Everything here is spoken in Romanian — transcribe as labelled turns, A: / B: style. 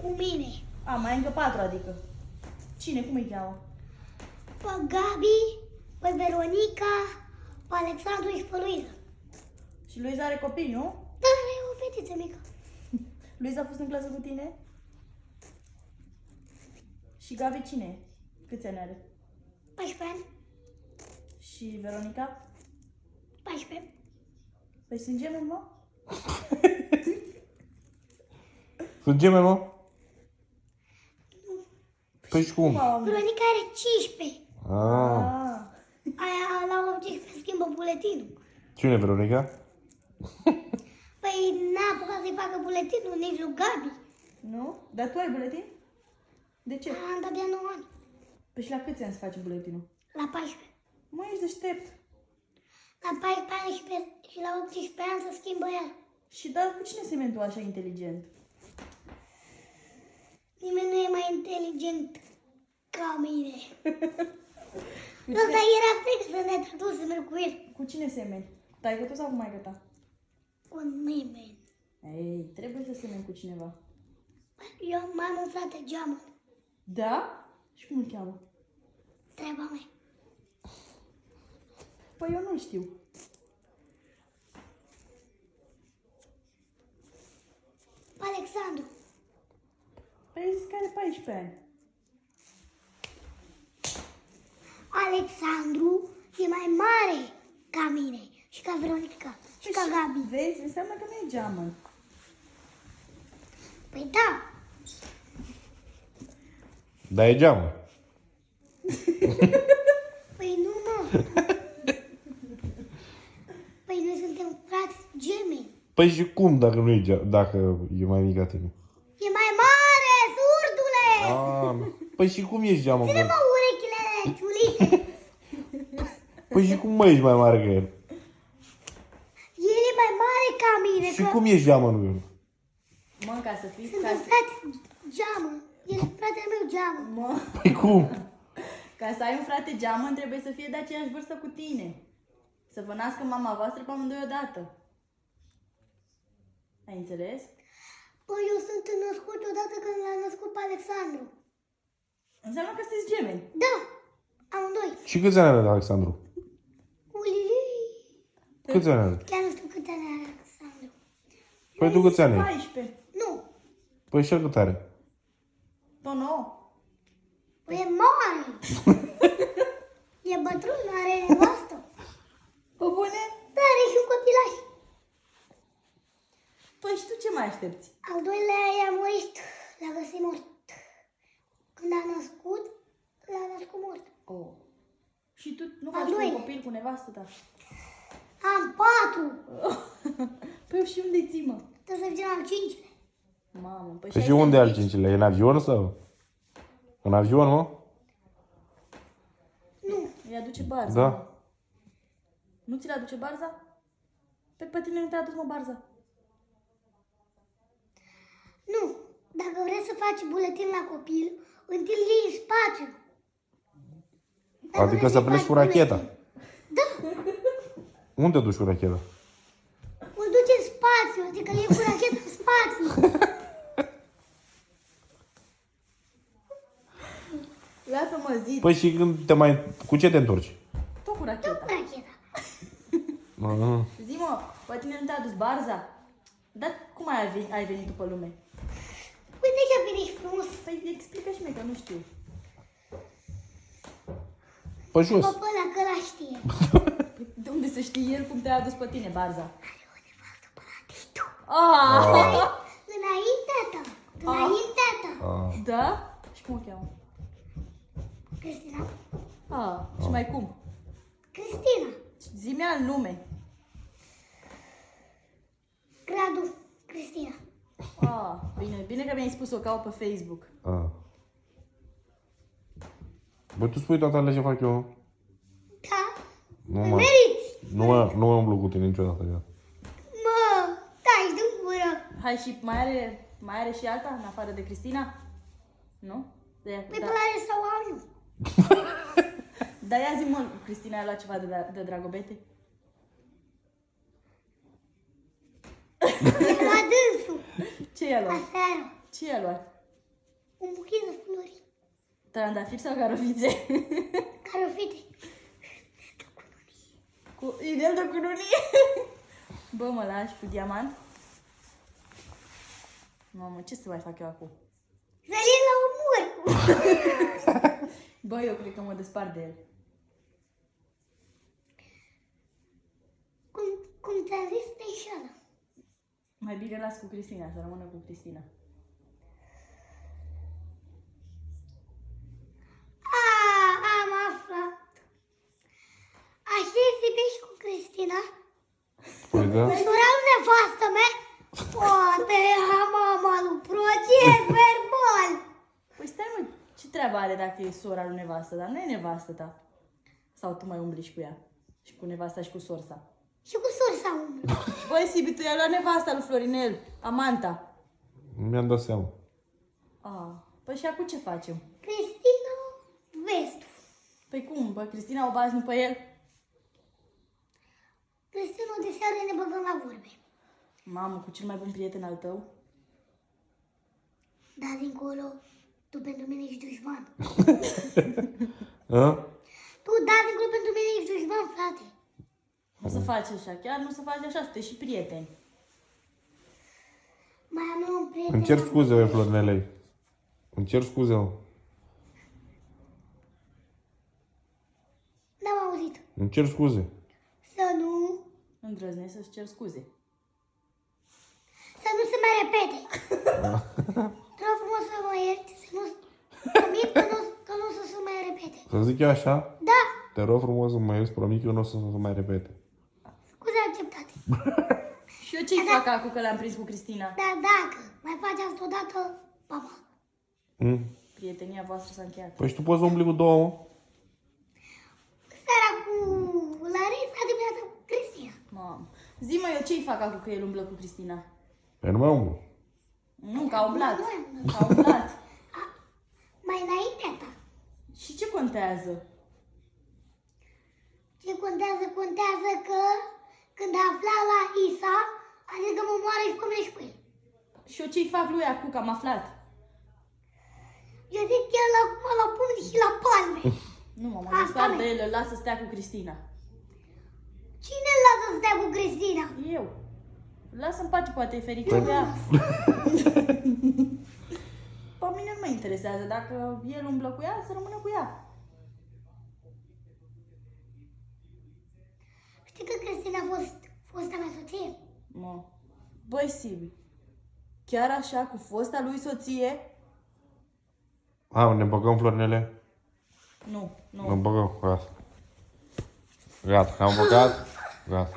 A: cu mine.
B: A, mai încă 4, adică. Cine? Cum îi cheamă?
A: Pe Gabi, pe Veronica, pe Alexandru și pe Luiza.
B: Și Luiza are copii, nu?
A: Da, e o fetiță mică.
B: Luiza a fost în clasă cu tine? Și Gabi cine e? Câți ani are?
A: 14 ani.
B: Și Veronica?
A: 14.
B: Păi sunt gemeni, mă?
C: Sunt gemeni, mă? Păi și cum?
A: Veronica are 15.
C: Ah.
A: Aia la 18 schimbă buletinul.
C: Cine e Veronica?
A: Păi n-a apucat să-i facă buletinul, nici lui Gabi.
B: Nu? Dar tu ai buletin? De ce?
A: Am dat abia 9 ani.
B: Păi și la câți ani să faci buletinul?
A: La 14.
B: Mă, ești deștept.
A: La 14 ani și la 18 ani să schimbă el.
B: Și dar cu cine semeni tu așa inteligent?
A: Nimeni nu e mai inteligent ca mine. Ăsta era frică să ne tradus să merg cu el.
B: Cu cine semeni? Cu taică tu sau cu maică ta?
A: Cu nimeni.
B: Ei, trebuie să semeni cu cineva.
A: Eu mai am un frate geamă.
B: Da? Și cum îl cheamă?
A: Treaba mea.
B: Păi eu nu știu.
A: Alexandru.
B: Păi ai zis că are 14 ani.
A: Alexandru e mai mare ca mine și ca Veronica și ca Gabi.
B: Vezi? Înseamnă că nu e geamăn.
A: Păi da,
C: Dar e geamă.
A: păi nu mă. Păi noi suntem frați gemeni.
C: Păi și cum dacă nu e dacă e mai mic ca tine?
A: E mai mare, surdule!
C: Ah, păi și cum ești geamă?
A: Ține-mă urechile ciulite.
C: Păi și cum mă ești mai mare ca el?
A: El e mai mare ca mine.
C: Și
A: că
C: cum ești geamă în el?
B: Mă, ca să fii...
A: suntem frați geamă. El e fratele meu geamă.
B: Mă,
C: Păi cum?
B: ca să ai un frate geamăn trebuie să fie de aceeași vârstă cu tine. Să vă nască mama voastră pe amândoi odată. Ai înțeles?
A: Păi eu sunt născut odată când l-a născut pe Alexandru.
B: Înseamnă că sunteți gemeni.
A: Da, amândoi.
C: Și câți ani are Alexandru?
A: Ulili.
C: Câți ani are?
A: Chiar nu știu câte ani are Alexandru.
C: Păi tu câți ani ai?
B: 14.
A: Nu,
C: Păi și el cât are?
B: Tot 9.
A: păi e mare. E bătrân, are nevastă.
B: Pe bune?
A: Da, are și un copilaș.
B: Păi și tu ce mai aștepți?
A: Al doilea i-a murit, l-a găsit mort. Când a născut, l-a născut mort.
B: Oh. Și tu nu
A: Al
B: faci un
A: doilea.
B: copil cu nevastă ta?
A: Am 4.
B: Păi și unde ții, mă?
A: Trebuie să fim al 5.
B: Mamă, păi
C: Păi
B: ai
C: și unde e al
B: sandwich?
C: cincilea? E în avion sau? În avion, mă?
A: Nu,
B: Îi aduce barza.
C: Da.
B: mă. Nu ți-l aduce barza? Pe tine nu te-a adus, mă, barza.
A: nu. Dacă vrei să faci buletin la copil, întâi în spațiu. Dacă
C: Adică
A: vrei
C: să
A: să
C: pleci
A: faci
C: cu racheta.
A: buletin. Da,
C: Unde duci cu racheta?
A: îl duci în spațiu, adică e cu racheta în spațiu.
B: Lasă-mă zi,
C: Păi și când te mai... Cu ce te întorci?
B: tot cu
A: Cu
B: racheta.
A: racheta.
C: Ah.
B: Zi, mă, pe tine nu te-a adus barza? Dar cum ai venit tu pe lume?
A: Uite ce bine ești frumos.
B: Păi explică și mie că nu știu.
C: Pe jos.
A: Bă, ăla că ăla știe.
B: De unde să știe el cum te-a adus pe tine barza?
A: Are o nevastă pe la Titu.
B: Ah!
A: Înaintea ta. Înaintea ta.
C: Ah.
B: Da? Și cum o cheamă?
A: Cristina.
B: Ah, și mai cum?
A: Cristina.
B: Zi-mi alt nume.
A: Gradu. Cristina.
B: Ah, bine că mi-ai spus-o, caut pe Facebook.
C: Ah. Bă, tu spui toate alea ce fac eu?
A: Da?
C: Nu
A: Îl
C: mă,
A: meriți.
C: nu mă umblu cu tine niciodată. Ia.
A: Mă, taci din gură.
B: Hai, și mai are și alta, în afară de Cristina? Nu?
A: Păi
B: Da.
A: pe la sau am eu.
B: Dar ia zi, mă, Cristina a luat ceva de Dragobete?
A: E la dânsul.
B: Ce i-a luat?
A: Aseară.
B: Ce i-a luat?
A: Un buchet de flori.
B: Trandafiri sau garofițe?
A: Carofite.
B: Cu inel de cununie. Bă, mă lași cu diamant? Mamă, ce să mai fac eu acum?
A: Zălin la omor.
B: Bă, eu cred că mă despart de el.
A: Cum ți-am zis, Teișoara.
B: Mai bine las cu Cristina, să rămână cu Cristina.
A: Am aflat. Așa să iubești cu Cristina?
C: Păi da.
A: Sora lui nevastă mea? Poate mama lui proces verbal.
B: Păi stai mă, ce treabă are dacă e sora lui nevastă, dar nu e nevastă ta? Sau tu mai umbli și cu ea? Și cu nevasta și cu sorsa?
A: Și cu sursa umblă.
B: Băi, Sibi, tu i-ai luat nevasta lui Florinel, Amanta.
C: Nu mi-am dat seama.
B: Păi și acum ce facem?
A: Cristina Vestu.
B: Păi cum, bă, Cristina o bazi nu pe el?
A: Cristina de seară ne băgăm la vorbe.
B: Mamă, cu cel mai bun prieten al tău?
A: Da, dincolo, tu pentru mine ești dușman.
C: A?
A: Tu, da, dincolo, pentru mine ești dușman, frate.
B: Nu să faci așa, chiar nu să faci așa, sunteți și prieteni.
A: Mai am eu un prieten.
C: Îmi cer scuze, băi, Florinelei. Îmi cer scuze, mă.
A: N-am auzit.
C: Îmi cer scuze.
A: Să nu,
B: Îndrăznesc să-ți cer scuze.
A: să nu se mai repete. Te rog frumos să mă ierți, să nu, promit că nu o să se mai repete.
C: Să zic eu așa?
A: Da,
C: Te rog frumos să mă ierți, promit că eu nu o să se mai repete.
A: scuze acceptate.
B: Și eu ce-i fac acum că l-am prins cu Cristina?
A: Dar dacă mai faci asta odată, papa.
B: Prietenia voastră s-a încheiat.
C: Păi și tu poți să umbli cu două, mă?
A: Seara cu Larisa, dimineața cu Cristina.
B: Mamă. Zi-mă eu ce-i fac acum că el umblă cu Cristina?
C: Păi nu mai umblu.
B: Nu, că a umblat.
A: Nu,
B: Că a umblat.
A: Mai înainte, ta.
B: Și ce contează?
A: Ce contează? Contează că când a aflat la Isa, a zis că mă moară și pe mine și cu el.
B: Și eu ce-i fac lui acum că am aflat?
A: Eu zic că el acum la pumni și la palme.
B: Nu, mă
A: Asta
B: despart
A: merg.
B: de el, îl las să stea cu Cristina.
A: Cine îl lasă să stea cu Cristina?
B: Eu. Lasă în pace, poate e fericit de ea. Pe mine nu mă interesează. Dacă el umblă cu ea, să rămână cu ea.
A: Știi că Cristina a fost fosta mea soție?
B: Mă. Băi, Sibi, chiar așa, cu fosta lui soție?
C: Ne băgăm, Florinele?
B: Nu,
C: Ne
B: nu.
C: băgăm, gata. Gata, am băgat. Gata.